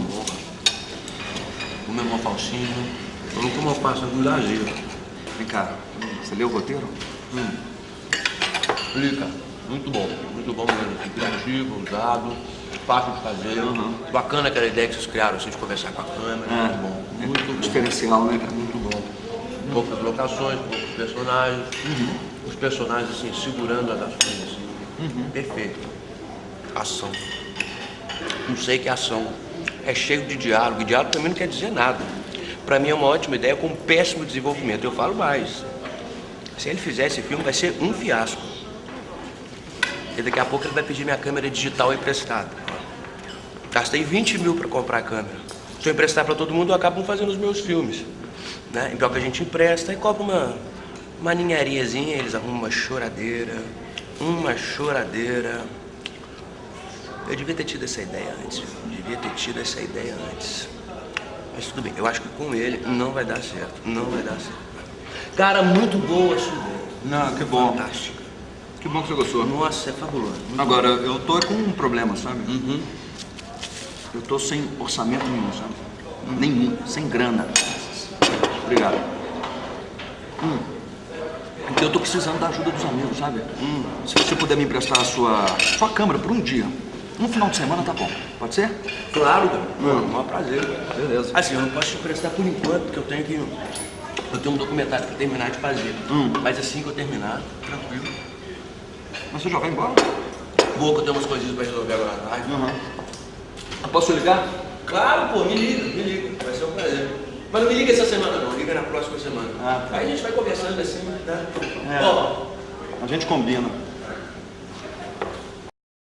Bom. Comer uma falsinha. Eu não como alface com lazer. Vem cá, você leu o roteiro? Li, cara. Muito bom mesmo. Criativo, usado, fácil de fazer. Bacana aquela ideia que vocês criaram, assim, de conversar com a câmera. Muito bom. Muito diferencial, né, cara? Muito bom. Poucas locações, poucos personagens. Os personagens, assim, segurando as ações, assim. Perfeito. Ação. Não sei que é ação. É cheio de diálogo. E diálogo também não quer dizer nada. Pra mim é uma ótima ideia com um péssimo desenvolvimento. Eu falo mais. Se ele fizer esse filme, vai ser um fiasco. E daqui a pouco ele vai pedir minha câmera digital emprestada. Gastei 20 mil pra comprar a câmera. Se eu emprestar pra todo mundo, eu acabo fazendo os meus filmes. Né? Então que a gente empresta e cobra uma ninhariazinha, eles arrumam uma choradeira. Eu devia ter tido essa ideia antes. Mas tudo bem, eu acho que com ele não vai dar certo. Cara, muito boa a sua ideia. Não, que bom. Fantástica. Que bom que você gostou. Nossa, é fabuloso. Agora, eu tô com um problema, sabe? Eu tô sem orçamento nenhum, sabe? Nenhum, sem grana. Obrigado. Eu tô precisando da ajuda dos amigos, sabe? Se você puder me emprestar a sua câmera por um dia. Um final de semana tá bom. Pode ser? Claro, cara. O maior prazer. Beleza. Assim, eu não posso te emprestar por enquanto, porque eu tenho um documentário pra terminar de fazer. Mas assim que eu terminar, tranquilo. Mas você já vai embora? Vou, que eu tenho umas coisinhas pra resolver agora à tarde. Eu posso ligar? Claro, pô, me liga. Vai ser um prazer. Mas não me liga essa semana não, liga na próxima semana. Tá. Aí a gente vai conversando assim, tá? A gente combina.